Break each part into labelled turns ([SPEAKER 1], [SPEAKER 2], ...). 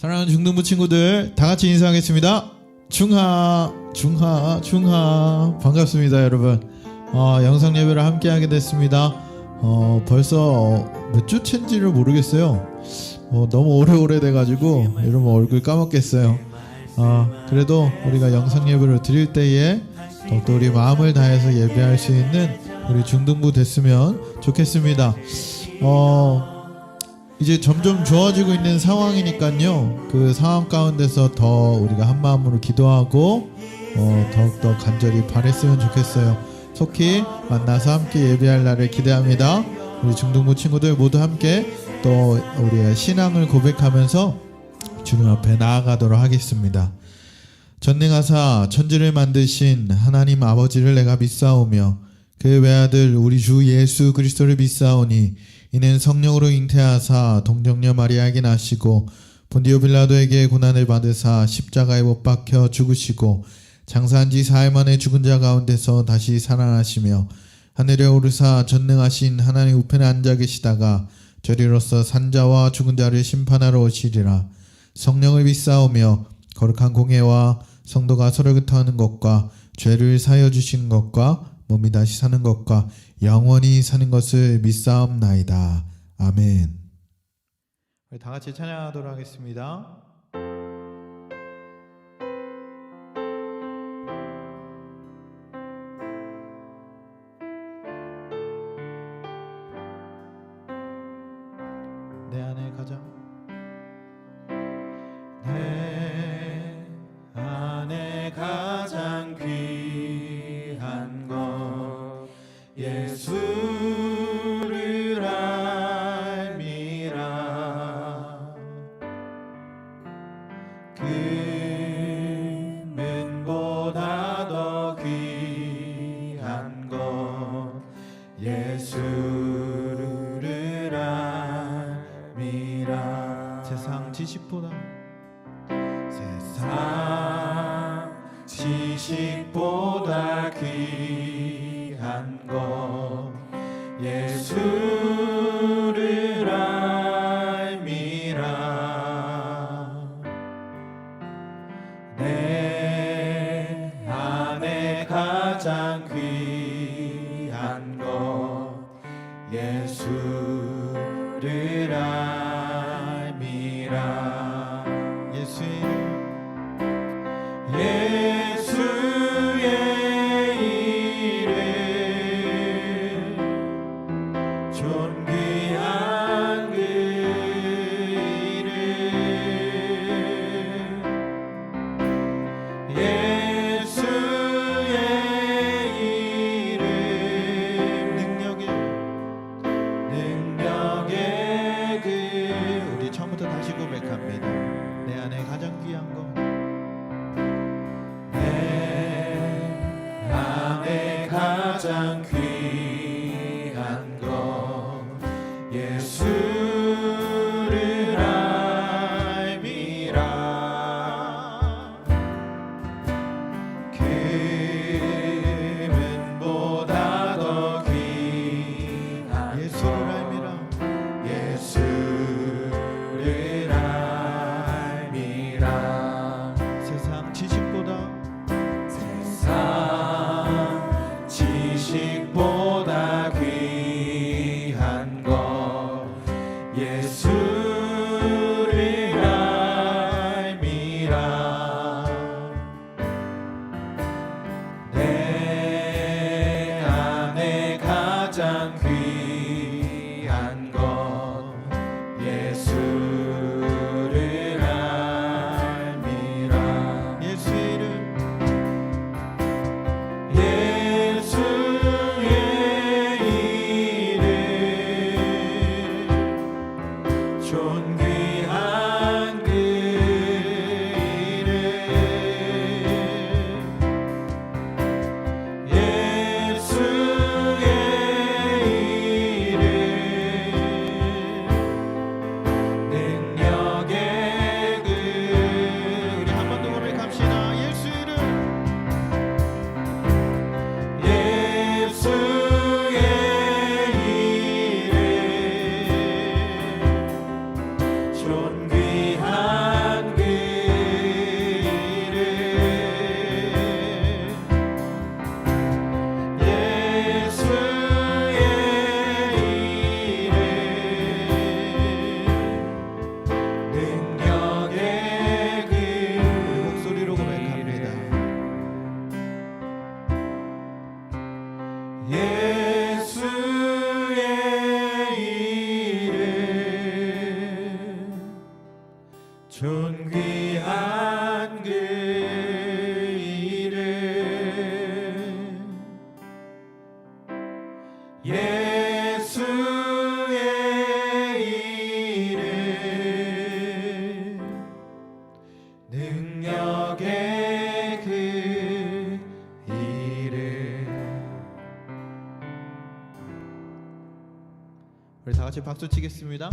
[SPEAKER 1] 사랑하는 중등부 친구들 다 같이 인사하겠습니다. 중하 반갑습니다 여러분. 영상 예배를 함께 하게 됐습니다. 벌써 몇 주째인지를 모르겠어요. 너무 오래 돼가지고 여러분 얼굴 까먹겠어요. 그래도 우리가 영상 예배를 드릴 때에 더욱더 우리 마음을 다해서 예배할 수 있는 우리 중등부 됐으면 좋겠습니다. 이제 점점 좋아지고 있는 상황이니까요. 그 상황 가운데서 더 우리가 한 마음으로 기도하고 더욱더 간절히 바랬으면 좋겠어요. 속히 만나서 함께 예배할 날을 기대합니다. 우리 중등부 친구들 모두 함께 또 우리의 신앙을 고백하면서 주님 앞에 나아가도록 하겠습니다. 전능하사 천지를 만드신 하나님 아버지를 내가 믿사오며 그의 외아들 우리 주 예수 그리스도를 믿사오니 이는 성령으로 잉태하사 동정녀 마리아에게 나시고 본디오 빌라도에게 고난을 받으사 십자가에 못 박혀 죽으시고 장사한 지 사흘 만에 죽은 자 가운데서 다시 살아나시며 하늘에 오르사 전능하신 하나님 우편에 앉아 계시다가 저리로서 산자와 죽은 자를 심판하러 오시리라. 성령을 믿사오며 거룩한 공회와 성도가 서로 교통하는 것과 죄를 사하여 주시는 것과 몸이 다시 사는 것과 영원히 사는 것을 믿사옵나이다. 아멘. 우리 다 같이 찬양하도록 하겠습니다. 내 안에 가장
[SPEAKER 2] 내 안에 가장 귀한 것 예수를 알미라. 금은보다 더 귀한 것 예수를 알미라.
[SPEAKER 1] 세상 지식보다
[SPEAKER 2] 지식보다 귀한 것 예수를 알미라. 내 안에 가장 귀한 것 예수를 알미라. 예수의 이름 존귀한 그 이름 예수의 이름 능력의 그
[SPEAKER 1] 우리 처음부터 다시 고백합니다. 내 안에 가장 귀한 것
[SPEAKER 2] 가장 귀한 것 예수를 알미라. 금은보다 더 귀한
[SPEAKER 1] 예수를 알미라.
[SPEAKER 2] 예수를 알미라.
[SPEAKER 1] 세상 지식보다
[SPEAKER 2] 지식보다 존귀한 그 이름 예수의 이름 능력의 그 이름.
[SPEAKER 1] 우리 다 같이 박수 치겠습니다.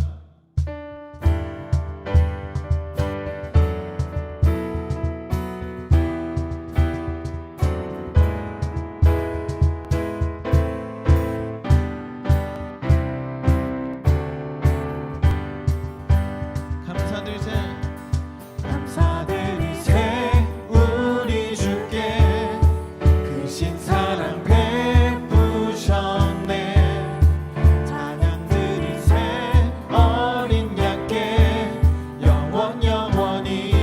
[SPEAKER 2] 감사드리세 우리 주께 크신 사랑 베푸셨네. 찬양드리세 어린 양께 영원 영원히.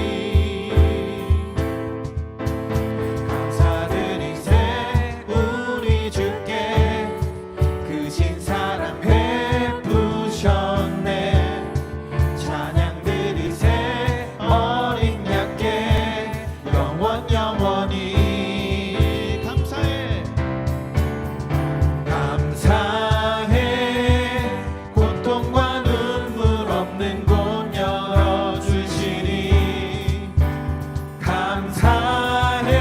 [SPEAKER 2] 감사드리세 우리 주께 크신 사랑 베푸셨네. 찬양드리세 어린 양께 영원 영원히. 감사해 고통과 눈물 없는 곳 열어주시니. 감사해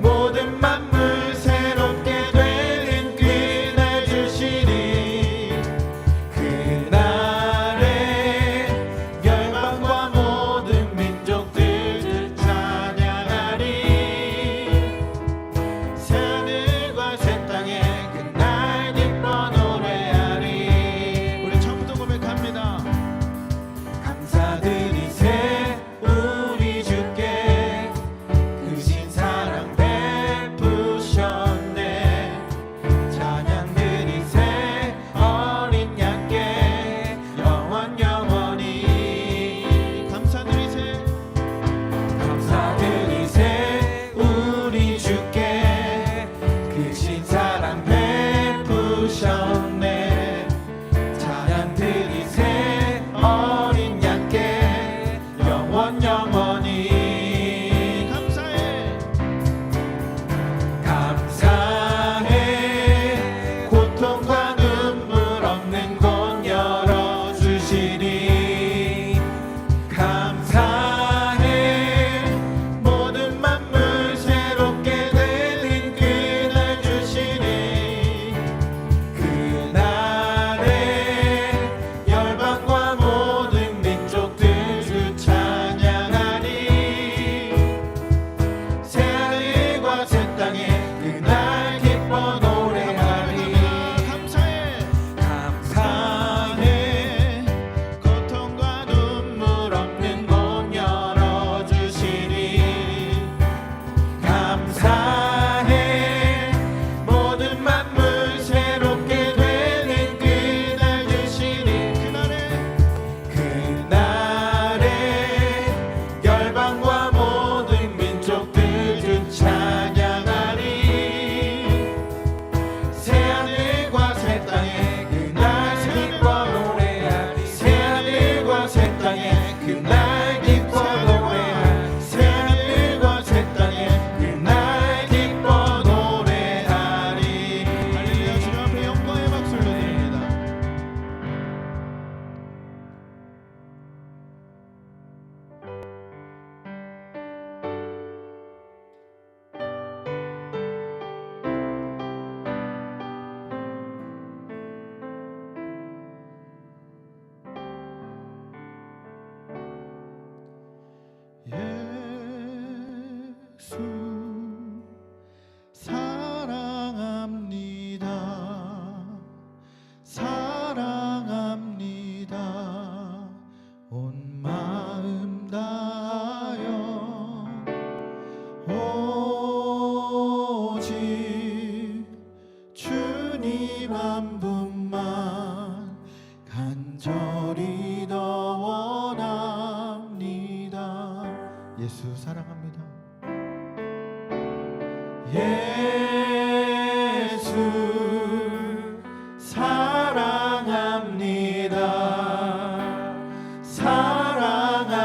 [SPEAKER 2] 모든 만물 새롭게 되는 그날 주시니. 그날에 열방과 모든 민족들 찬양하리. 새하늘과 새 땅에 그날 기뻐 노래하리.
[SPEAKER 1] 우리 처음부터 고백합니다.
[SPEAKER 2] 감사드리세 우리 주께 크신 사랑 베푸셨네. 찬양드리세 어린 양께 영원 영원히.
[SPEAKER 1] 감사드리세.
[SPEAKER 2] 감사드리세 우리 주께 크신 사랑 베푸셨네. 찬양드리세 어린 양께 영원 영원히. 감사해 고통과 눈물 없는 곳 열어주시니. 감사해 모든 만물 새롭게 되는 그날 주시니. 그날에 열방과 모든 민족들 주 찬양하리. 새하늘과 새 땅에 그날 기뻐 노래하리. 감사해 고통과 눈물 없는 곳 열어주시니. 감사해 모든 만물 새롭게 되는 그날 주시니. 그날에 열방과 모든 민족들 주 찬양하리. 새하늘과 새 땅에 그날 기뻐 노래하리. 새하늘과 새 땅에 그날 기뻐 노래하리. 새하늘과 새 땅에 그날 기뻐 노래하리.
[SPEAKER 1] 할렐루야. 주님 앞에 영광의 박수를 드립니다. 예수 사랑합니다. 사랑합니다. 온 마음 다하여 오직 주님 한 분만 간절히 더 원합니다. 예수 사랑합니다.
[SPEAKER 2] 예수 사랑합니다. 사랑합니다.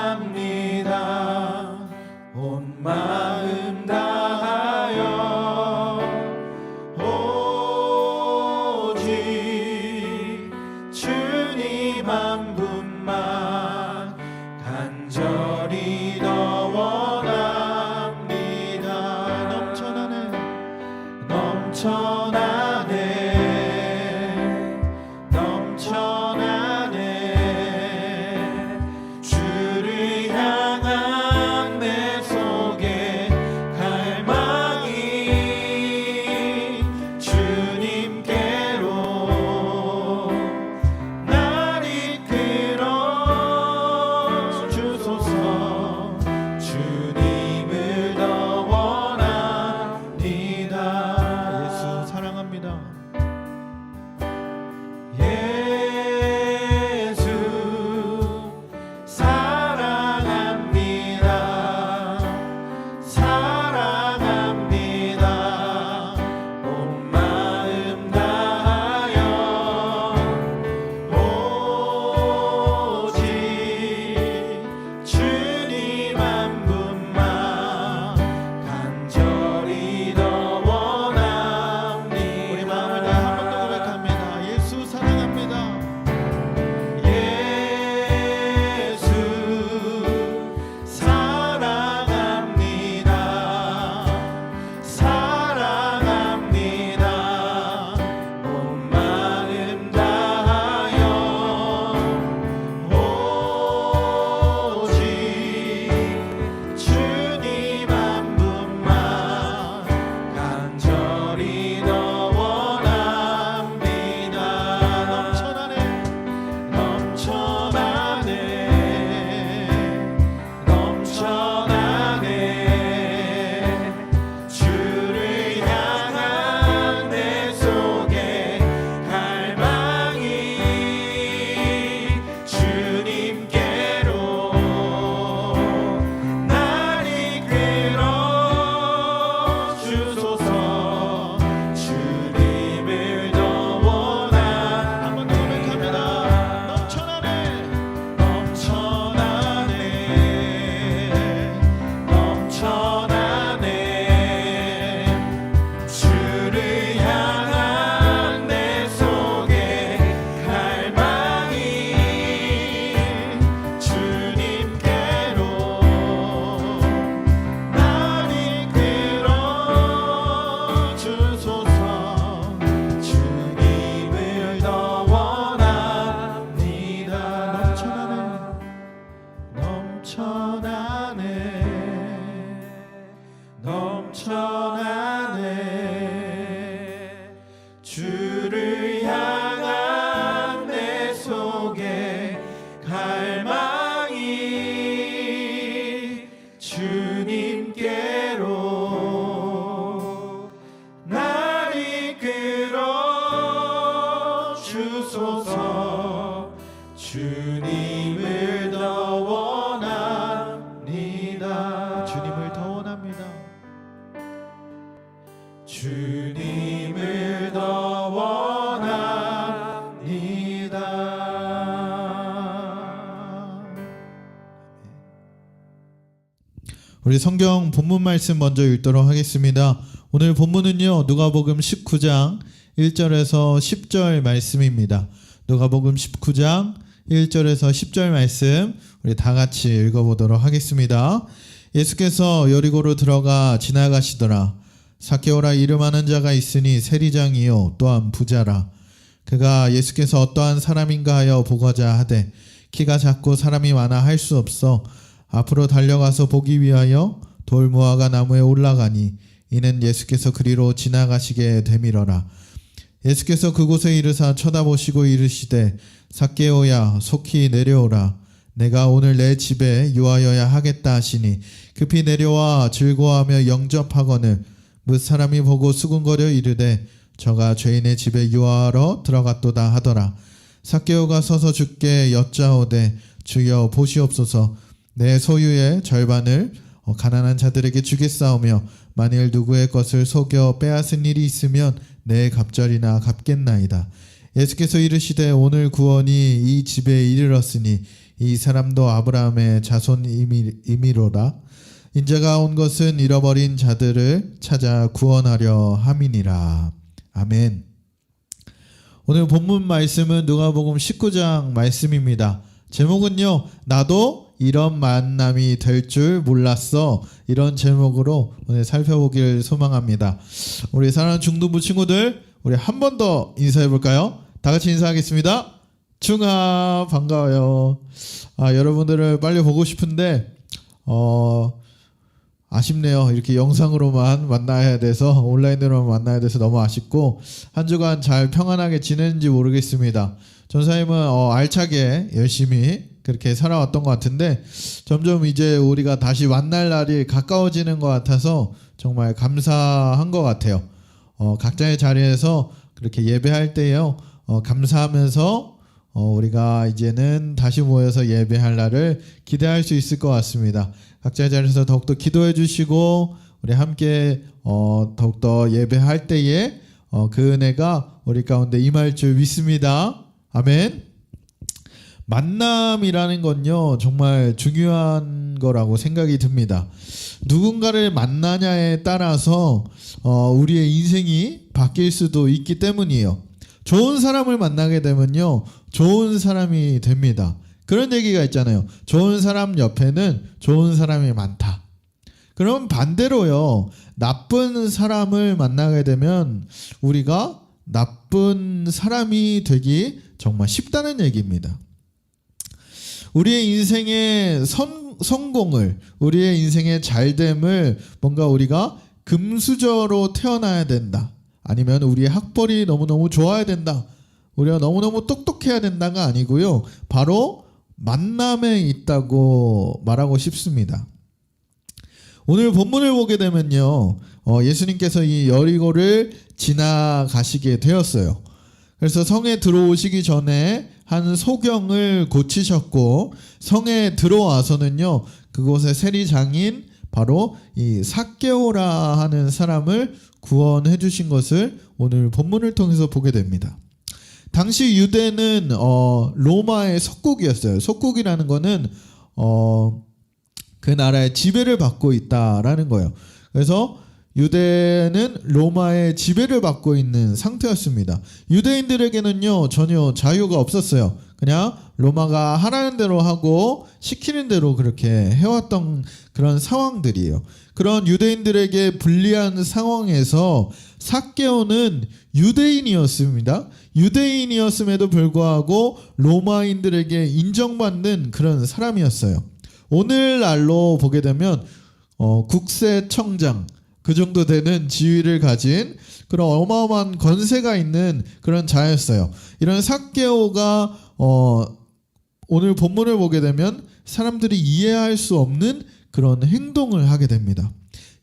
[SPEAKER 2] 넘쳐나네 주를 향한 내 속에 갈망이 주님께로 날 이끌어 주소서 주님을 더 원합니다 주님을 더 원합니다 주님을 더 원합니다.
[SPEAKER 1] 우리 성경 본문 말씀 먼저 읽도록 하겠습니다. 오늘 본문은요, 누가복음 19장 1절에서 10절 말씀입니다. 누가복음 19장 1절에서 10절 말씀 우리 다 같이 읽어보도록 하겠습니다. 예수께서 여리고로 들어가 지나가시더라. 삭개오라 이름하는 자가 있으니 세리장이요 또한 부자라. 그가 예수께서 어떠한 사람인가 하여 보고자 하되 키가 작고 사람이 많아 할 수 없어 앞으로 달려가서 보기 위하여 돌무화과 나무에 올라가니 이는 예수께서 그리로 지나가시게 되밀어라. 예수께서 그곳에 이르사 쳐다보시고 이르시되 삭개오야 속히 내려오라. 내가 오늘 내 집에 유하여야 하겠다 하시니 급히 내려와 즐거워하며 영접하거늘 뭇 사람이 보고 수군거려 이르되 저가 죄인의 집에 유하러 들어갔도다 하더라. 삭개오가 서서 주께 여짜오되 주여 보시옵소서 내 소유의 절반을 가난한 자들에게 주겠사오며 만일 누구의 것을 속여 빼앗은 일이 있으면 내 갑절이나 갚겠나이다. 예수께서 이르시되 오늘 구원이 이 집에 이르렀으니 이 사람도 아브라함의 자손임이로라. 인자가 온 것은 잃어버린 자들을 찾아 구원하려 함이니라. 아멘. 오늘 본문 말씀은 누가복음 19장 말씀입니다. 제목은요, 나도 이런 만남이 될 줄 몰랐어. 이런 제목으로 오늘 살펴보길 소망합니다. 우리 사랑하는 중등부 친구들, 우리 한 번 더 인사해 볼까요? 다 같이 인사하겠습니다. 충아 반가워요. 여러분들을 빨리 보고 싶은데 아쉽네요. 이렇게 영상으로만 만나야 돼서, 온라인으로만 만나야 돼서 너무 아쉽고, 한 주간 잘 평안하게 지냈는지 모르겠습니다. 전사님은 알차게 열심히 그렇게 살아왔던 것 같은데 점점 이제 우리가 다시 만날 날이 가까워지는 것 같아서 정말 감사한 것 같아요. 각자의 자리에서 그렇게 예배할 때요, 감사하면서 우리가 이제는 다시 모여서 예배할 날을 기대할 수 있을 것 같습니다. 각자의 자리에서 더욱더 기도해 주시고 우리 함께 더욱더 예배할 때에 그 은혜가 우리 가운데 임할 줄 믿습니다. 아멘. 만남이라는 건요, 정말 중요한 거라고 생각이 듭니다. 누군가를 만나냐에 따라서 우리의 인생이 바뀔 수도 있기 때문이에요. 좋은 사람을 만나게 되면요, 좋은 사람이 됩니다. 그런 얘기가 있잖아요. 좋은 사람 옆에는 좋은 사람이 많다. 그럼 반대로요, 나쁜 사람을 만나게 되면 우리가 나쁜 사람이 되기 정말 쉽다는 얘기입니다. 우리의 인생의 성공을, 우리의 인생의 잘됨을 뭔가 우리가 금수저로 태어나야 된다, 아니면 우리의 학벌이 너무너무 좋아야 된다, 우리가 너무너무 똑똑해야 된다가 아니고요, 바로 만남에 있다고 말하고 싶습니다. 오늘 본문을 보게 되면요, 예수님께서 이 여리고를 지나가시게 되었어요. 그래서 성에 들어오시기 전에 한 소경을 고치셨고, 성에 들어와서는요, 그곳의 세리장인 바로 이 삭개오라 하는 사람을 구원해 주신 것을 오늘 본문을 통해서 보게 됩니다. 당시 유대는 로마의 속국이었어요. 속국이라는 거는 그 나라의 지배를 받고 있다라는 거예요. 그래서 유대는 로마의 지배를 받고 있는 상태였습니다. 유대인들에게는요, 전혀 자유가 없었어요. 그냥 로마가 하라는 대로 하고 시키는 대로 그렇게 해왔던 그런 상황들이에요. 그런 유대인들에게 불리한 상황에서 삭개오는 유대인이었습니다. 유대인이었음에도 불구하고 로마인들에게 인정받는 그런 사람이었어요. 오늘날로 보게 되면 국세청장 그 정도 되는 지위를 가진 그런 어마어마한 권세가 있는 그런 자였어요. 이런 삭개오가 오늘 본문을 보게 되면 사람들이 이해할 수 없는 그런 행동을 하게 됩니다.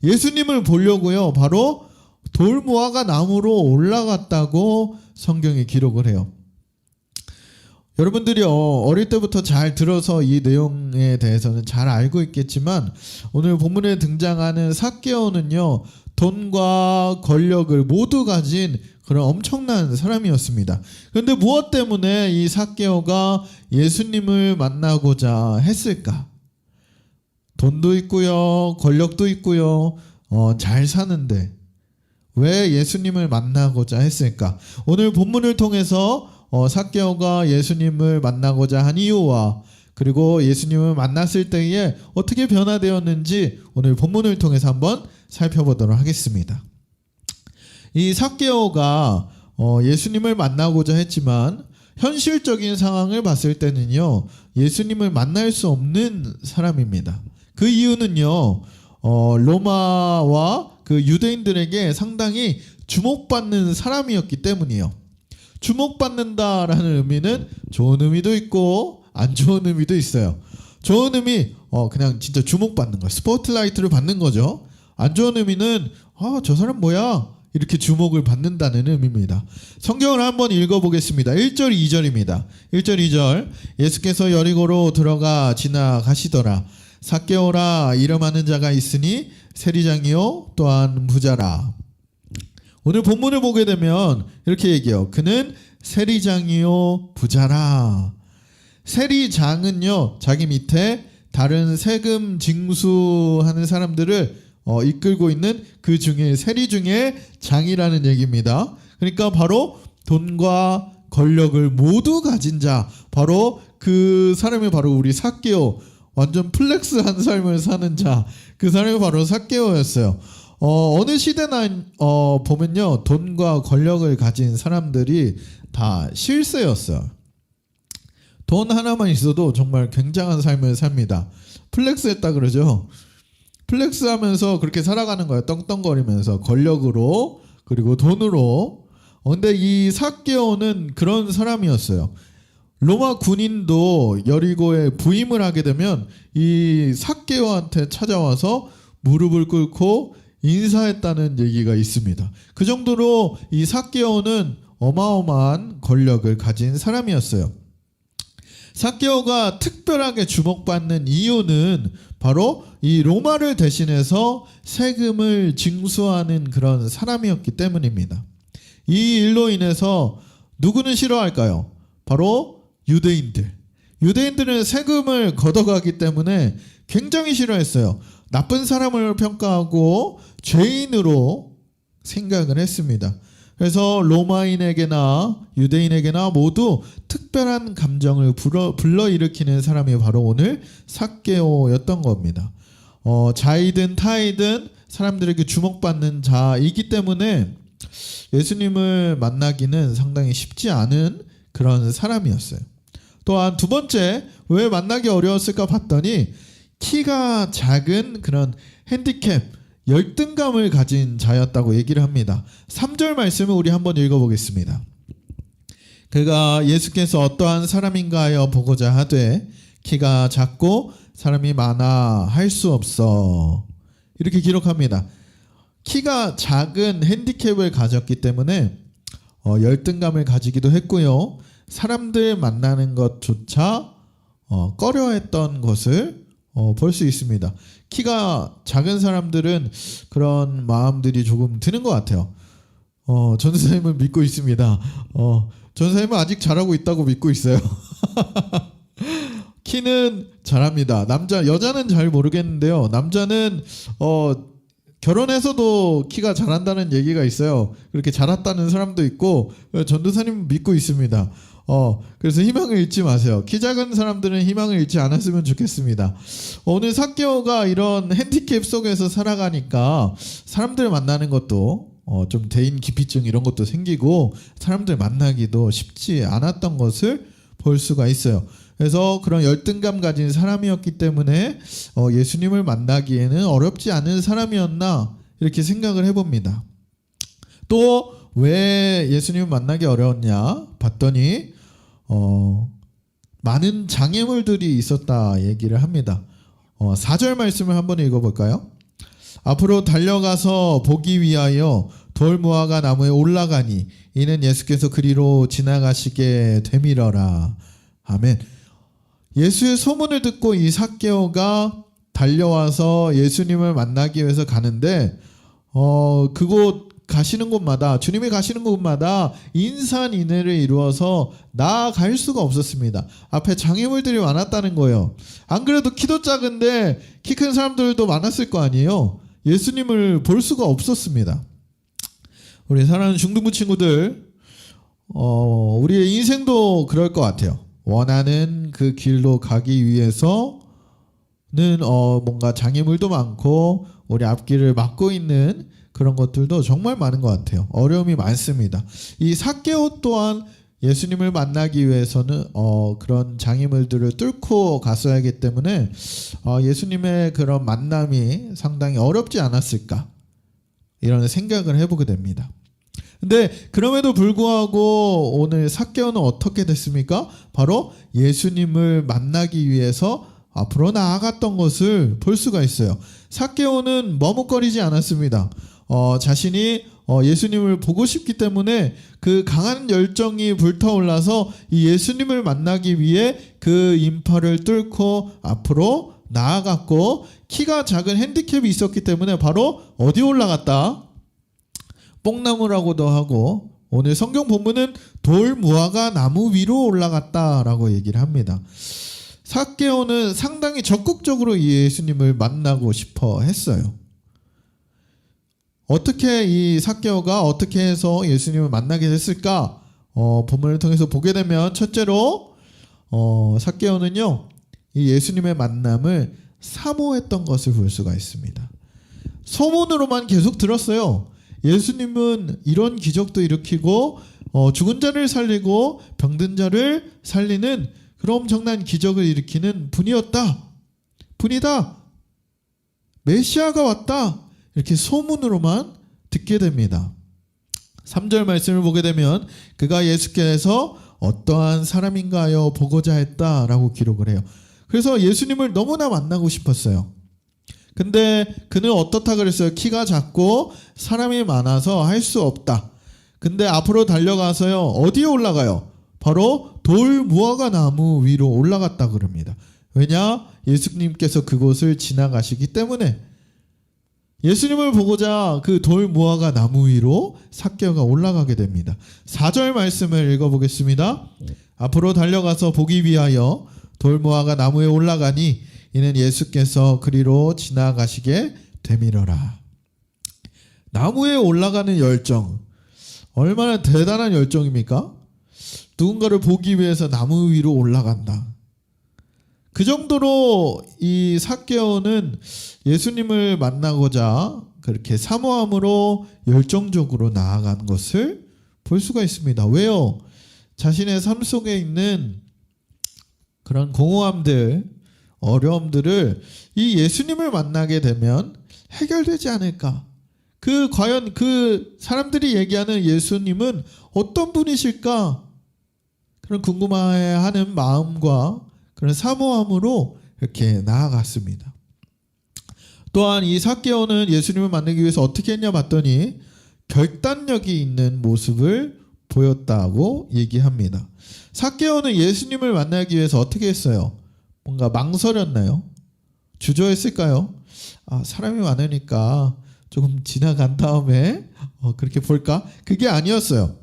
[SPEAKER 1] 예수님을 보려고요, 바로 돌무화과 나무로 올라갔다고 성경이 기록을 해요. 여러분들이 어릴 때부터 잘 들어서 이 내용에 대해서는 잘 알고 있겠지만, 오늘 본문에 등장하는 삭개오는요, 돈과 권력을 모두 가진 그런 엄청난 사람이었습니다. 그런데 무엇 때문에 이 삭개오가 예수님을 만나고자 했을까? 돈도 있고요, 권력도 있고요, 잘 사는데 왜 예수님을 만나고자 했을까? 오늘 본문을 통해서 삭개오가 예수님을 만나고자 한 이유와 그리고 예수님을 만났을 때에 어떻게 변화되었는지 오늘 본문을 통해서 한번 살펴보도록 하겠습니다. 이 삭개오가 예수님을 만나고자 했지만 현실적인 상황을 봤을 때는요, 예수님을 만날 수 없는 사람입니다. 그 이유는요, 로마와 그 유대인들에게 상당히 주목받는 사람이었기 때문이에요. 주목받는다라는 의미는 좋은 의미도 있고 안 좋은 의미도 있어요. 좋은 의미 그냥 진짜 주목받는 거, 스포트라이트를 받는 거죠. 안 좋은 의미는 저 사람 뭐야? 이렇게 주목을 받는다는 의미입니다. 성경을 한번 읽어보겠습니다. 1절 2절입니다. 1절 2절 예수께서 여리고로 들어가 지나가시더라. 삭개오라 이름하는 자가 있으니 세리장이요 또한 부자라. 오늘 본문을 보게 되면 이렇게 얘기해요. 그는 세리장이요 부자라. 세리장은요, 자기 밑에 다른 세금 징수하는 사람들을 이끌고 있는 그 중에 세리 중에 장이라는 얘기입니다. 그러니까 바로 돈과 권력을 모두 가진 자, 바로 그 사람이 바로 우리 삭개오, 완전 플렉스한 삶을 사는 자, 그 사람이 바로 삭개오였어요. 어느 시대나 보면요, 돈과 권력을 가진 사람들이 다 실세였어요. 돈 하나만 있어도 정말 굉장한 삶을 삽니다. 플렉스했다 그러죠. 플렉스하면서 그렇게 살아가는 거예요. 떵떵거리면서 권력으로 그리고 돈으로. 근데 이 삭개오는 그런 사람이었어요. 로마 군인도 여리고에 부임을 하게 되면 이 삭개오한테 찾아와서 무릎을 꿇고 인사했다는 얘기가 있습니다. 그 정도로 이 삭개오는 어마어마한 권력을 가진 사람이었어요. 삭개오가 특별하게 주목받는 이유는 바로 이 로마를 대신해서 세금을 징수하는 그런 사람이었기 때문입니다. 이 일로 인해서 누구는 싫어할까요? 바로 유대인들. 유대인들은 세금을 걷어가기 때문에 굉장히 싫어했어요. 나쁜 사람을 평가하고 죄인으로 생각을 했습니다. 그래서 로마인에게나 유대인에게나 모두 특별한 감정을 불러일으키는 사람이 바로 오늘 삭개오였던 겁니다. 자이든 타이든 사람들에게 주목받는 자이기 때문에 예수님을 만나기는 상당히 쉽지 않은 그런 사람이었어요. 또한 두 번째, 왜 만나기 어려웠을까 봤더니 키가 작은 그런 핸디캡, 열등감을 가진 자였다고 얘기를 합니다. 3절 말씀을 우리 한번 읽어보겠습니다. 그가 예수께서 어떠한 사람인가 하여 보고자 하되 키가 작고 사람이 많아 할 수 없어. 이렇게 기록합니다. 키가 작은 핸디캡을 가졌기 때문에 열등감을 가지기도 했고요. 사람들 만나는 것조차 꺼려했던 것을 볼 수 있습니다. 키가 작은 사람들은 그런 마음들이 조금 드는 것 같아요. 전사님을 믿고 있습니다. 전사님은 아직 잘하고 있다고 믿고 있어요. 키는 잘합니다. 여자는 잘 모르겠는데요. 남자는 결혼해서도 키가 잘한다는 얘기가 있어요. 그렇게 자랐다는 사람도 있고, 전도사님 믿고 있습니다. 그래서 희망을 잃지 마세요. 키 작은 사람들은 희망을 잃지 않았으면 좋겠습니다. 오늘 삭개오가 이런 핸디캡 속에서 살아가니까 사람들 만나는 것도 좀 대인 기피증 이런 것도 생기고 사람들 만나기도 쉽지 않았던 것을 볼 수가 있어요. 그래서 그런 열등감 가진 사람이었기 때문에 예수님을 만나기에는 어렵지 않은 사람이었나 이렇게 생각을 해봅니다. 또 왜 예수님을 만나기 어려웠냐 봤더니 많은 장애물들이 있었다 얘기를 합니다. 4절 말씀을 한번 읽어볼까요? 앞으로 달려가서 보기 위하여 돌무화과 나무에 올라가니 이는 예수께서 그리로 지나가시게 되밀어라. 아멘. 예수의 소문을 듣고 이 삭개오가 달려와서 예수님을 만나기 위해서 가는데 그곳 가시는 곳마다 주님이 가시는 곳마다 인산인해를 이루어서 나아갈 수가 없었습니다. 앞에 장애물들이 많았다는 거예요. 안 그래도 키도 작은데 키 큰 사람들도 많았을 거 아니에요. 예수님을 볼 수가 없었습니다. 우리 사랑하는 중등부 친구들, 우리의 인생도 그럴 것 같아요. 원하는 그 길로 가기 위해서는 뭔가 장애물도 많고 우리 앞길을 막고 있는 그런 것들도 정말 많은 것 같아요. 어려움이 많습니다. 이 삭개오 또한 예수님을 만나기 위해서는 그런 장애물들을 뚫고 갔어야 하기 때문에 예수님의 그런 만남이 상당히 어렵지 않았을까 이런 생각을 해보게 됩니다. 근데 그럼에도 불구하고 오늘 삭개오는 어떻게 됐습니까? 바로 예수님을 만나기 위해서 앞으로 나아갔던 것을 볼 수가 있어요. 삭개오는 머뭇거리지 않았습니다. 자신이 예수님을 보고 싶기 때문에 그 강한 열정이 불타올라서 이 예수님을 만나기 위해 그 인파를 뚫고 앞으로 나아갔고, 키가 작은 핸디캡이 있었기 때문에 바로 어디 올라갔다? 뽕나무라고도 하고, 오늘 성경 본문은 돌무화과 나무 위로 올라갔다라고 얘기를 합니다. 삭개오는 상당히 적극적으로 예수님을 만나고 싶어 했어요. 어떻게 이 삭개오가 어떻게 해서 예수님을 만나게 됐을까? 본문을 통해서 보게 되면 첫째로 삭개오는요, 이 예수님의 만남을 사모했던 것을 볼 수가 있습니다. 소문으로만 계속 들었어요. 예수님은 이런 기적도 일으키고 죽은 자를 살리고 병든 자를 살리는 그런 엄청난 기적을 일으키는 분이다. 메시아가 왔다. 이렇게 소문으로만 듣게 됩니다. 3절 말씀을 보게 되면 그가 예수께서 어떠한 사람인가요? 보고자 했다라고 기록을 해요. 그래서 예수님을 너무나 만나고 싶었어요. 근데 그는 어떻다 그랬어요? 키가 작고 사람이 많아서 할 수 없다. 근데 앞으로 달려가서요, 어디에 올라가요? 바로 돌무화과 나무 위로 올라갔다 그럽니다. 왜냐? 예수님께서 그곳을 지나가시기 때문에. 예수님을 보고자 그 돌무화과 나무 위로 삭개오가 올라가게 됩니다. 4절 말씀을 읽어보겠습니다. 앞으로 달려가서 보기 위하여 돌무화과 나무에 올라가니 이는 예수께서 그리로 지나가시게 되밀어라. 나무에 올라가는 열정, 얼마나 대단한 열정입니까? 누군가를 보기 위해서 나무 위로 올라간다. 그 정도로 이 삭개오는 예수님을 만나고자 그렇게 사모함으로 열정적으로 나아간 것을 볼 수가 있습니다. 왜요? 자신의 삶 속에 있는 그런 공허함들, 어려움들을 이 예수님을 만나게 되면 해결되지 않을까? 과연 그 사람들이 얘기하는 예수님은 어떤 분이실까? 그런 궁금해하는 마음과 그런 사모함으로 이렇게 나아갔습니다. 또한 이 삭개오는 예수님을 만나기 위해서 어떻게 했냐 봤더니 결단력이 있는 모습을 보였다고 얘기합니다. 삭개오는 예수님을 만나기 위해서 어떻게 했어요? 뭔가 망설였나요? 주저했을까요? 사람이 많으니까 조금 지나간 다음에 그렇게 볼까? 그게 아니었어요.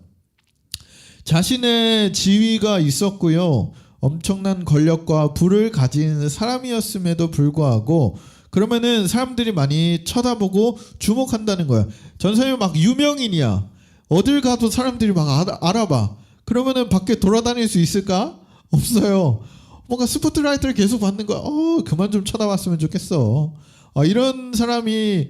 [SPEAKER 1] 자신의 지위가 있었고요, 엄청난 권력과 부를 가진 사람이었음에도 불구하고 그러면은 사람들이 많이 쳐다보고 주목한다는 거예요. 전생에 막 유명인이야. 어딜 가도 사람들이 막 알아봐. 그러면은 밖에 돌아다닐 수 있을까? 없어요. 뭔가 스포트라이트를 계속 받는 거야. 그만 좀 쳐다봤으면 좋겠어. 이런 사람이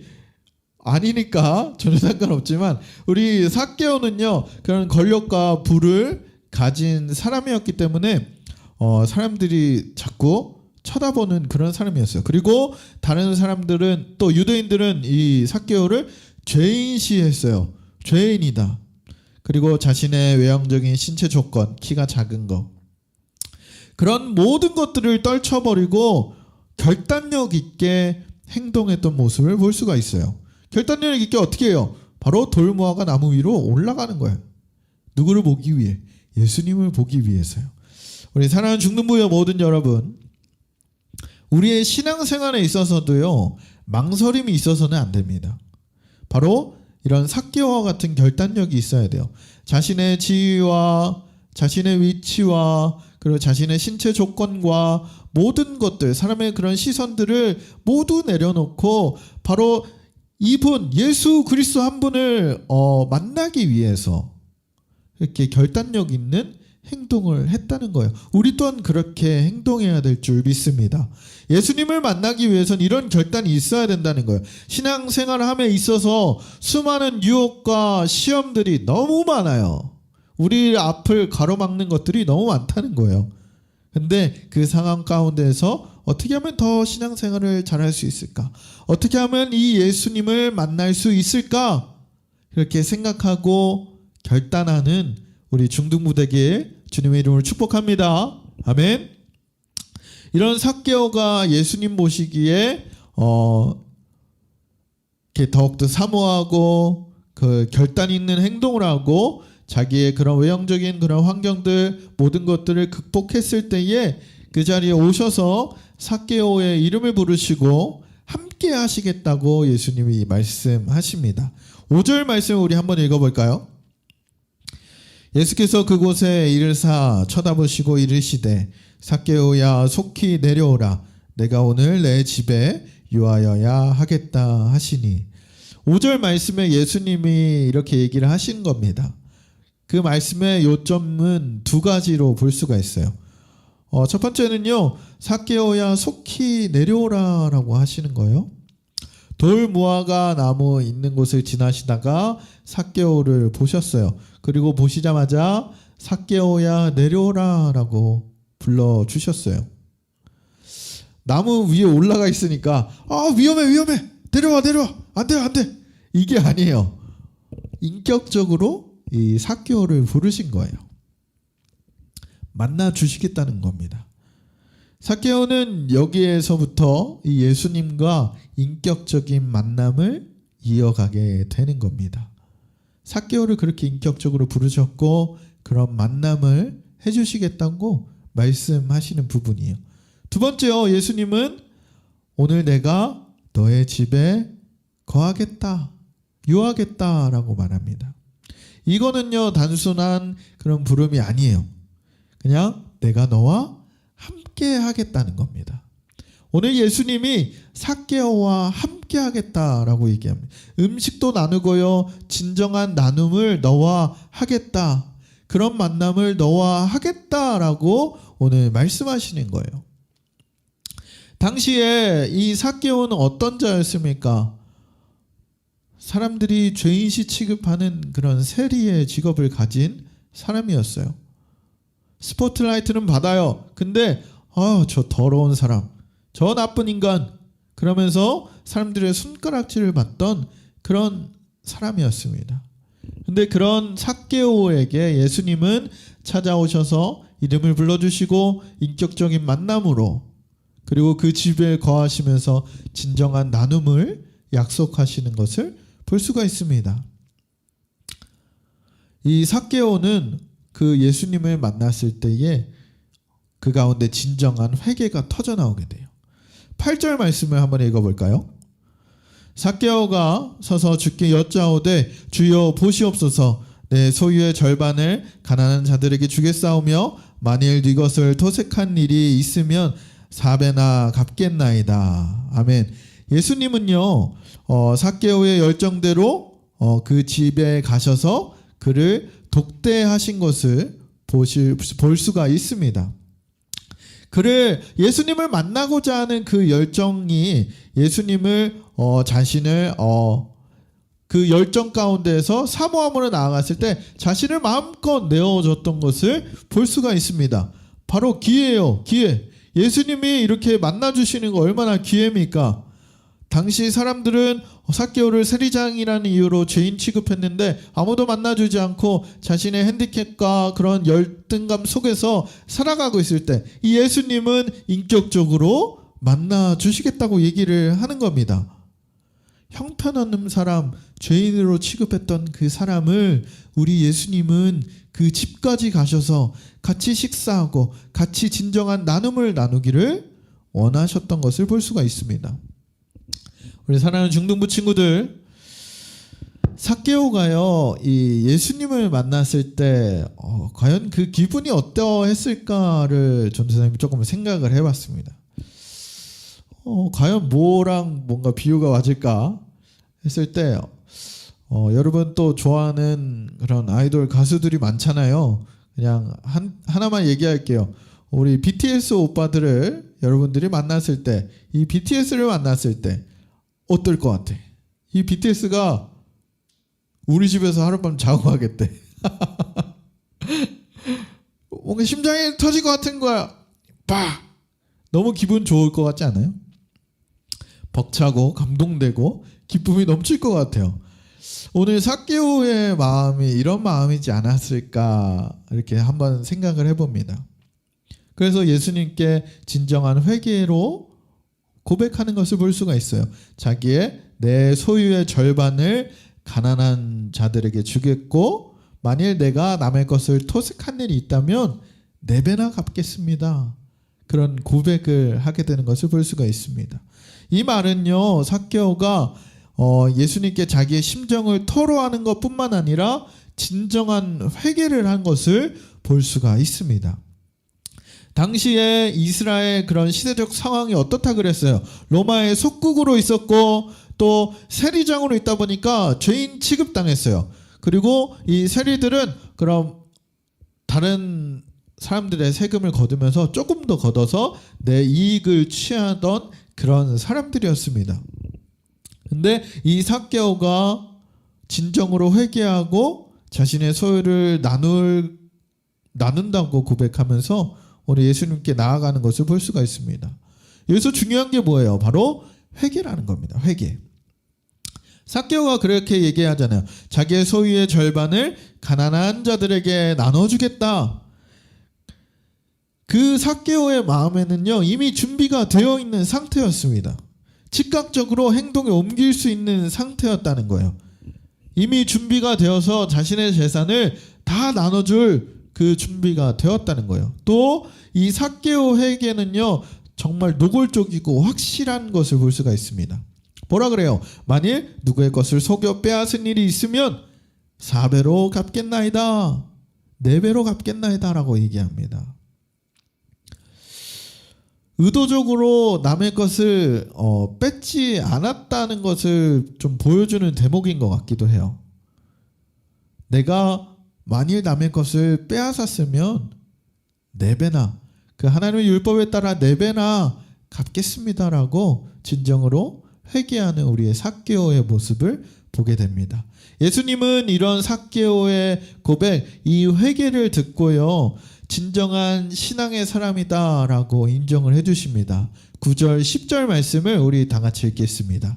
[SPEAKER 1] 아니니까 전혀 상관없지만 우리 삭개오는요, 그런 권력과 부를 가진 사람이었기 때문에 사람들이 자꾸 쳐다보는 그런 사람이었어요. 그리고 다른 사람들은, 또 유대인들은 이 삭개오를 죄인시했어요. 죄인이다. 그리고 자신의 외형적인 신체 조건, 키가 작은 거, 그런 모든 것들을 떨쳐버리고 결단력 있게 행동했던 모습을 볼 수가 있어요. 결단력 있게 어떻게 해요? 바로 돌무화과 나무 위로 올라가는 거예요. 누구를 보기 위해? 예수님을 보기 위해서요. 우리 사랑하는 중등부의 모든 여러분, 우리의 신앙생활에 있어서도요, 망설임이 있어서는 안 됩니다. 바로 이런 삭개오와 같은 결단력이 있어야 돼요. 자신의 지위와 자신의 위치와 그리고 자신의 신체 조건과 모든 것들, 사람의 그런 시선들을 모두 내려놓고 바로 이분 예수 그리스도 한 분을 만나기 위해서 이렇게 결단력 있는 행동을 했다는 거예요. 우리 또한 그렇게 행동해야 될 줄 믿습니다. 예수님을 만나기 위해서는 이런 결단이 있어야 된다는 거예요. 신앙생활을 함에 있어서 수많은 유혹과 시험들이 너무 많아요. 우리 앞을 가로막는 것들이 너무 많다는 거예요. 근데 그 상황 가운데서 어떻게 하면 더 신앙생활을 잘할 수 있을까? 어떻게 하면 이 예수님을 만날 수 있을까? 그렇게 생각하고 결단하는 우리 중등부 되길 주님의 이름으로 축복합니다. 아멘. 이런 삭개오가 예수님 보시기에 이렇게 더욱더 사모하고 그 결단 있는 행동을 하고 자기의 그런 외형적인 그런 환경들 모든 것들을 극복했을 때에 그 자리에 오셔서 삭개오의 이름을 부르시고 함께 하시겠다고 예수님이 말씀하십니다. 5절 말씀을 우리 한번 읽어볼까요? 예수께서 그곳에 이르사 쳐다보시고 이르시되 삭개오야 속히 내려오라 내가 오늘 내 집에 유하여야 하겠다 하시니. 5절 말씀에 예수님이 이렇게 얘기를 하신 겁니다. 그 말씀의 요점은 두 가지로 볼 수가 있어요. 첫 번째는요, 삭개오야 속히 내려오라 라고 하시는 거예요. 돌무화과 나무 있는 곳을 지나시다가 삭개오를 보셨어요. 그리고 보시자마자 삭개오야 내려오라 라고 불러주셨어요. 나무 위에 올라가 있으니까 위험해 내려와 안돼 이게 아니에요. 인격적으로 이 삭개오를 부르신 거예요. 만나 주시겠다는 겁니다. 삭개오는 여기에서부터 이 예수님과 인격적인 만남을 이어가게 되는 겁니다. 삭개오를 그렇게 인격적으로 부르셨고 그런 만남을 해주시겠다고 말씀하시는 부분이에요. 두 번째요, 예수님은 오늘 내가 너의 집에 거하겠다, 유하겠다라고 말합니다. 이거는요 단순한 그런 부름이 아니에요. 그냥 내가 너와 함께 하겠다는 겁니다. 오늘 예수님이 삭개오와 함께 하겠다라고 얘기합니다. 음식도 나누고요, 진정한 나눔을 너와 하겠다, 그런 만남을 너와 하겠다라고 오늘 말씀하시는 거예요. 당시에 이 삭개오는 어떤 자였습니까? 사람들이 죄인시 취급하는 그런 세리의 직업을 가진 사람이었어요. 스포트라이트는 받아요. 근데 저 더러운 사람, 저 나쁜 인간, 그러면서 사람들의 손가락질을 받던 그런 사람이었습니다. 근데 그런 삭개오에게 예수님은 찾아오셔서 이름을 불러주시고 인격적인 만남으로, 그리고 그 집에 거하시면서 진정한 나눔을 약속하시는 것을 볼 수가 있습니다. 이 삭개오는 그 예수님을 만났을 때에 그 가운데 진정한 회개가 터져나오게 돼요. 8절 말씀을 한번 읽어볼까요? 삭개오가 서서 주께 여짜오되 주여 보시옵소서, 내 소유의 절반을 가난한 자들에게 주겠사오며 만일 네 것을 토색한 일이 있으면 4배나 갚겠나이다. 아멘. 예수님은요 삭개오의 열정대로 그 집에 가셔서 그를 독대하신 것을 볼 수가 있습니다. 그를 예수님을 만나고자 하는 그 열정이 예수님을 자신을 그 열정 가운데에서 사모함으로 나아갔을 때 자신을 마음껏 내어줬던 것을 볼 수가 있습니다. 바로 기회예요. 기회. 예수님이 이렇게 만나주시는 거 얼마나 기회입니까? 당시 사람들은 삭개오를 세리장이라는 이유로 죄인 취급했는데 아무도 만나주지 않고 자신의 핸디캡과 그런 열등감 속에서 살아가고 있을 때 이 예수님은 인격적으로 만나주시겠다고 얘기를 하는 겁니다. 형편없는 사람, 죄인으로 취급했던 그 사람을 우리 예수님은 그 집까지 가셔서 같이 식사하고 같이 진정한 나눔을 나누기를 원하셨던 것을 볼 수가 있습니다. 우리 사랑하는 중등부 친구들, 삭개오가요 이 예수님을 만났을 때 과연 그 기분이 어떠했을까를 전도사님이 조금 생각을 해봤습니다. 과연 뭐랑 뭔가 비유가 맞을까 했을 때 여러분 또 좋아하는 그런 아이돌 가수들이 많잖아요. 그냥 하나만 얘기할게요. 우리 BTS 오빠들을 여러분들이 만났을 때, 이 BTS를 만났을 때 어떨 것 같아? 이 BTS가 우리 집에서 하룻밤 자고 가겠대. 뭔가 심장이 터질 것 같은 거야. 빠! 너무 기분 좋을 것 같지 않아요? 벅차고 감동되고 기쁨이 넘칠 것 같아요. 오늘 삭개오의 마음이 이런 마음이지 않았을까 이렇게 한번 생각을 해봅니다. 그래서 예수님께 진정한 회개로 고백하는 것을 볼 수가 있어요. 자기의 내 소유의 절반을 가난한 자들에게 주겠고 만일 내가 남의 것을 토색한 일이 있다면 4배나 갚겠습니다. 그런 고백을 하게 되는 것을 볼 수가 있습니다. 이 말은요, 삭개오가 예수님께 자기의 심정을 토로하는 것뿐만 아니라 진정한 회개를 한 것을 볼 수가 있습니다. 당시에 이스라엘 그런 시대적 상황이 어떻다 그랬어요? 로마의 속국으로 있었고 또 세리장으로 있다 보니까 죄인 취급당했어요. 그리고 이 세리들은 그럼 다른 사람들의 세금을 거두면서 조금 더 걷어서 내 이익을 취하던 그런 사람들이었습니다. 근데 이 삭개오가 진정으로 회개하고 자신의 소유를 나눈다고 고백하면서 우리 예수님께 나아가는 것을 볼 수가 있습니다. 여기서 중요한 게 뭐예요? 바로 회개라는 겁니다. 회개. 삭개오가 그렇게 얘기하잖아요. 자기의 소유의 절반을 가난한 자들에게 나눠주겠다. 그 삭개오의 마음에는요 이미 준비가 되어 있는 상태였습니다. 즉각적으로 행동에 옮길 수 있는 상태였다는 거예요. 이미 준비가 되어서 자신의 재산을 다 나눠줄 그 준비가 되었다는 거예요. 또 이 삭개오에게는요 정말 노골적이고 확실한 것을 볼 수가 있습니다. 뭐라 그래요? 만일 누구의 것을 속여 빼앗은 일이 있으면 4배로 갚겠나이다, 4배로 갚겠나이다 라고 얘기합니다. 의도적으로 남의 것을 뺏지 않았다는 것을 좀 보여주는 대목인 것 같기도 해요. 내가 만일 남의 것을 빼앗았으면 4배나, 그 하나님의 율법에 따라 4배나 갚겠습니다라고 진정으로 회개하는 우리의 삭개오의 모습을 보게 됩니다. 예수님은 이런 삭개오의 고백, 이 회개를 듣고요 진정한 신앙의 사람이다라고 인정을 해주십니다. 9절 10절 말씀을 우리 다 같이 읽겠습니다.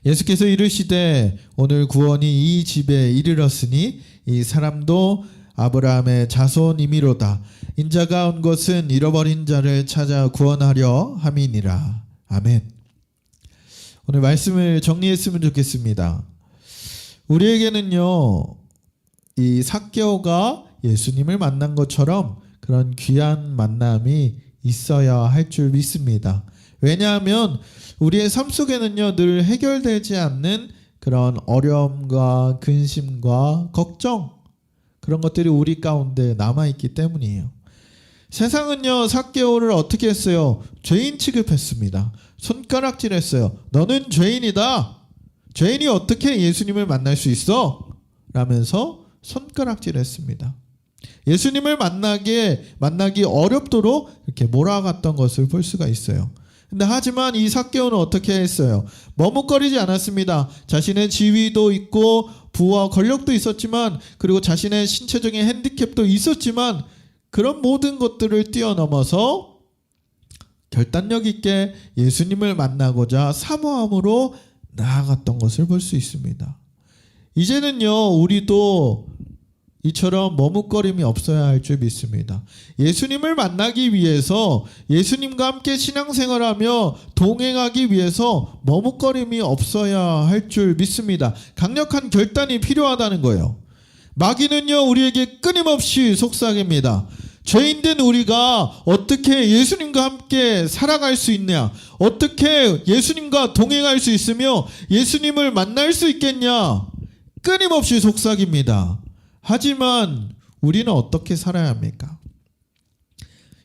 [SPEAKER 1] 예수께서 이르시되 오늘 구원이 이 집에 이르렀으니 이 사람도 아브라함의 자손이미로다. 인자가 온 것은 잃어버린 자를 찾아 구원하려 함이니라. 아멘. 오늘 말씀을 정리했으면 좋겠습니다. 우리에게는요 이 삭개오가 예수님을 만난 것처럼 그런 귀한 만남이 있어야 할 줄 믿습니다. 왜냐하면 우리의 삶 속에는요 늘 해결되지 않는 그런 어려움과 근심과 걱정, 그런 것들이 우리 가운데 남아있기 때문이에요. 세상은요 삭개오를 어떻게 했어요? 죄인 취급했습니다. 손가락질했어요. 너는 죄인이다. 죄인이 어떻게 예수님을 만날 수 있어? 라면서 손가락질했습니다. 예수님을 만나기 어렵도록 이렇게 몰아갔던 것을 볼 수가 있어요. 근데 하지만 이 삭개오는 어떻게 했어요? 머뭇거리지 않았습니다. 자신의 지위도 있고 부와 권력도 있었지만, 그리고 자신의 신체적인 핸디캡도 있었지만 그런 모든 것들을 뛰어넘어서 결단력 있게 예수님을 만나고자 사모함으로 나아갔던 것을 볼 수 있습니다. 이제는요, 우리도 이처럼 머뭇거림이 없어야 할 줄 믿습니다. 예수님을 만나기 위해서, 예수님과 함께 신앙생활하며 동행하기 위해서 머뭇거림이 없어야 할 줄 믿습니다. 강력한 결단이 필요하다는 거예요. 마귀는요, 우리에게 끊임없이 속삭입니다. 죄인된 우리가 어떻게 예수님과 함께 살아갈 수 있냐, 어떻게 예수님과 동행할 수 있으며 예수님을 만날 수 있겠냐, 끊임없이 속삭입니다. 하지만 우리는 어떻게 살아야 합니까?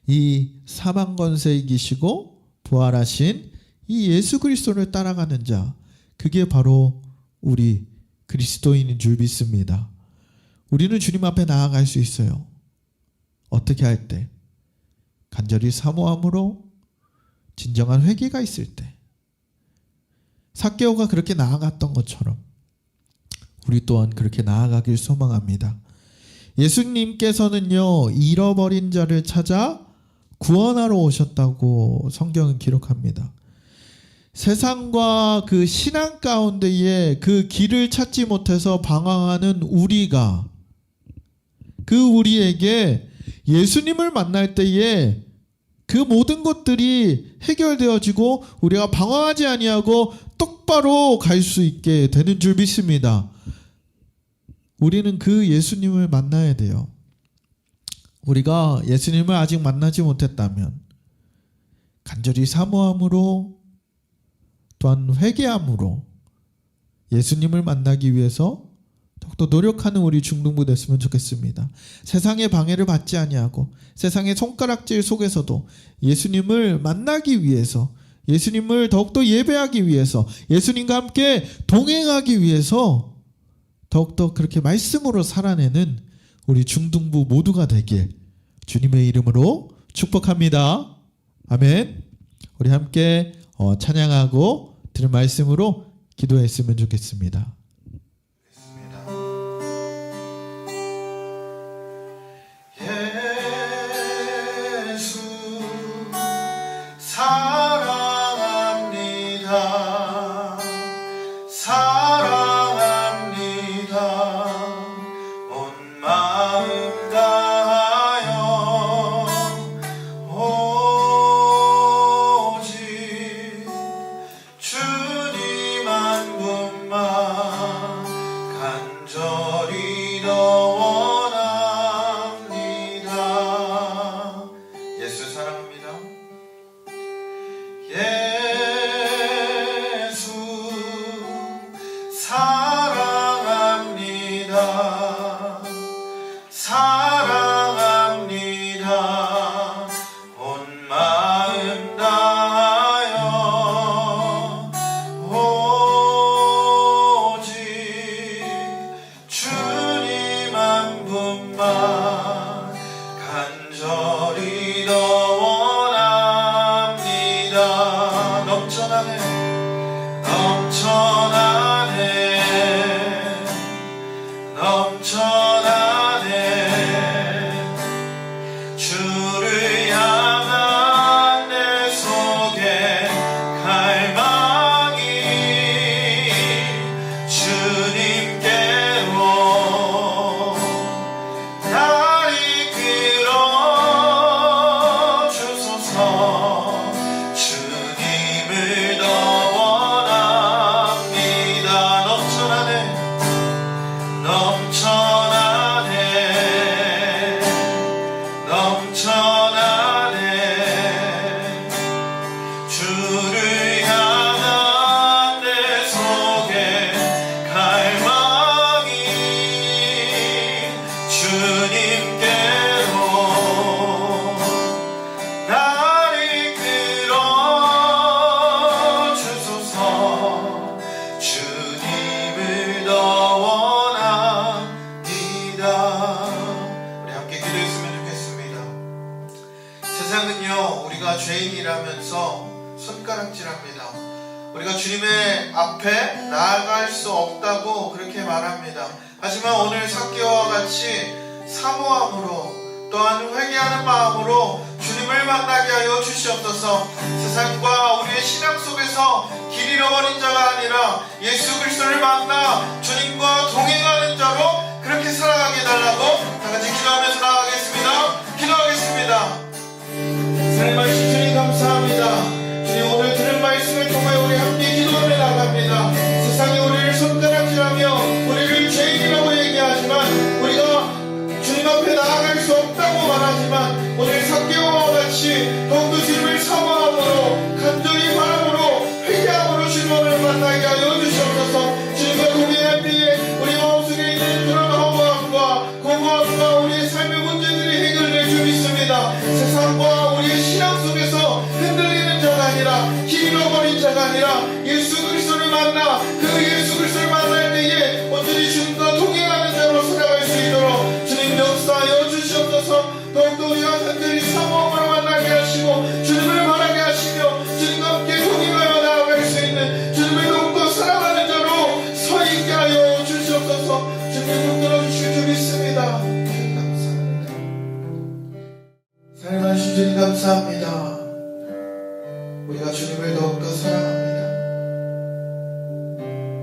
[SPEAKER 1] 이 사망 권세 이기시고 부활하신 이 예수 그리스도를 따라가는 자, 그게 바로 우리 그리스도인인 줄 믿습니다. 우리는 주님 앞에 나아갈 수 있어요. 어떻게 할 때? 간절히 사모함으로, 진정한 회개가 있을 때. 삭개오가 그렇게 나아갔던 것처럼 우리 또한 그렇게 나아가길 소망합니다. 예수님께서는요, 잃어버린 자를 찾아 구원하러 오셨다고 성경은 기록합니다. 세상과 그 신앙 가운데에 그 길을 찾지 못해서 방황하는 우리가, 그 우리에게 예수님을 만날 때에 그 모든 것들이 해결되어지고 우리가 방황하지 아니하고 똑바로 갈 수 있게 되는 줄 믿습니다. 우리는 그 예수님을 만나야 돼요. 우리가 예수님을 아직 만나지 못했다면 간절히 사모함으로, 또한 회개함으로 예수님을 만나기 위해서 더욱더 노력하는 우리 중등부 됐으면 좋겠습니다. 세상의 방해를 받지 아니하고 세상의 손가락질 속에서도 예수님을 만나기 위해서, 예수님을 더욱더 예배하기 위해서, 예수님과 함께 동행하기 위해서 더욱더 그렇게 말씀으로 살아내는 우리 중등부 모두가 되길 주님의 이름으로 축복합니다. 아멘. 우리 함께 찬양하고 들은 말씀으로 기도했으면 좋겠습니다.
[SPEAKER 2] 예수 사랑합니다. 사랑합니다. 온 마음 다하여 오직 주님 한 분만 간절히 더 원합니다. 예수 사랑합니다. 예수 사랑합니다. 사랑합니다. 온 마음 다하여 오직 주님 한 분만 간절히 더 원합니다. 넘쳐나네, 넘쳐나네, 넘쳐나네. 주를 향한 내 속에 갈망이 주님께로 날 이끌어 주소서. 주님을 더 원합니다. 넘쳐나네, 넘쳐나네, 넘쳐나네. 주를 향한 내 속에 갈망이 주님께로 날 이끌어 주소서. 주님을 더 원합니다. 우리 함께 기도했으면 좋겠습니다. 세상은요, 우리가 죄인이라면서 손가락질합니다. 우리가 주님의 앞에 나아갈 수 없다고 그렇게 말합니다. 하지만 오늘 삭개오와 같이 사모함으로,
[SPEAKER 1] 또한 회개하는 마음으로 주님을 만나게 하여 주시옵소서. 세상과 우리의 신앙 속에서 길 잃어버린 자가 아니라 예수 그리스도를 만나 주님과 동행하는 자로 그렇게 살아가게 해달라고 다같이 기도하면서 나아가겠습니다. 기도하겠습니다. 살아계신 주님 감사합니다. 주님 오늘 들은 말씀을 통해 우리 함께 기도하며 나갑니다. 세상이 우리를 손가락질하며 우리를 죄인이라고 얘기하지만 우리가 주님 앞에 나아갈 수 없다고 말하지만 오늘 삭개오와 같이 더욱더 주님을 사모함으로 간절히 바람으로 회개함으로 주님을 만나게 하여 주시옵소서. 주님과 동행할 때에 우리 마음속에 있는 그런 허무함과 공허함과 우리의 삶의 문제들이 해결될 줄 믿습니다. 세상과 우리의 신앙 속에서 흔들리는 자가 아니라 길 잃어버린 자가 아니라 예수 그리스도를 만나 그 예수 그리스도를 만날 때에 온전히 주님과 동행하는 자로 살아갈 수 있도록 주님 역사하여 주시옵소서. 더욱더 우리가 간절히 사모함으로 만나게 하시고 주님을 바라게 하시며 주님과 함께 동행하여 나아갈 수 있는 주님을 더욱더 사랑하는 자로 서 있게 하여 주시옵소서. 주님을 붙들어 주실 줄 믿습니다. 주님 감사합니다. 살아계신 주님 감사합니다. 우리가 주님을 더욱더 사랑합니다.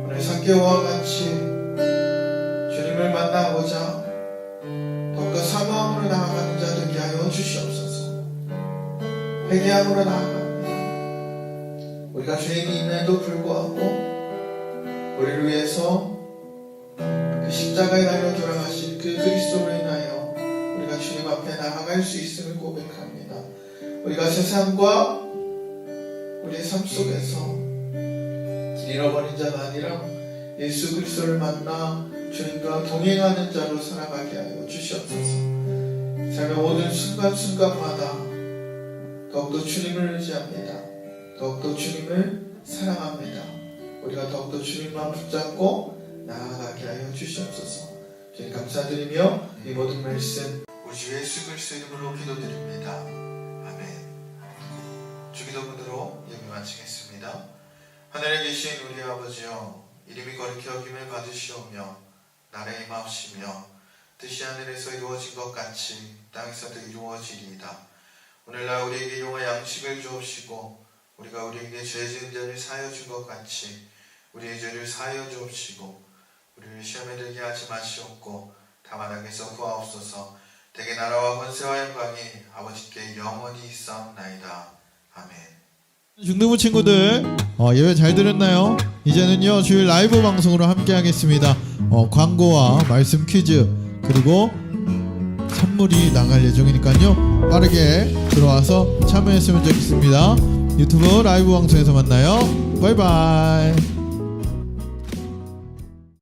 [SPEAKER 1] 오늘 삭개오와 같이 주님을 만나고자 더욱더 사모함으로 나아가는 자 되게 하여 주시옵소서. 회개함으로 나아갑니다. 우리가 죄인임에도 불구하고 우리를 위해서 그 십자가에 달려 돌아가신 그 그리스도로 인하여 우리가 주님 앞에 나아갈 수 있음을 고백합니다. 우리가 세상과 우리의 삶 속에서 길 잃어버린 자가 아니라 예수 그리스도를 만나 주님과 동행하는 자로 살아가게 하여 주시옵소서. 삶의 모든 순간순간마다 더욱더 주님을 의지합니다. 더욱더 주님을 사랑합니다. 우리가 더욱더 주님만 붙잡고 나아가게 하여 주시옵소서. 주님 감사드리며 이 모든 말씀 우리 주 예수 그리스도 이름으로 기도드립니다. 아멘. 주기도문으로 예배 마치겠습니다. 하늘에 계신 우리 아버지여, 이름이 거룩히 여김을 받으시오며 나라의 임하옵시며 뜻이 하늘에서 이루어진 것 같이 땅에서도 이루어지리이다. 오늘날 우리에게 용할 양식을 주옵시고 우리가 우리에게 죄 지은 자를 사하여 준 것 같이 우리의 죄를 사하여 주옵시고 우리를 시험에 들게 하지 마시옵고 다만 악에서 구하옵소서. 대개 나라와 권세와 영광이 아버지께 영원히 있사옵나이다. 아멘. 중등부 친구들 예배 잘 들었나요? 이제는요 주일 라이브 방송으로 함께 하겠습니다. 광고와 말씀 퀴즈 그리고 선물이 나갈 예정이니까요 빠르게 들어와서 참여했으면 좋겠습니다. 유튜브 라이브 방송에서 만나요. 바이바이.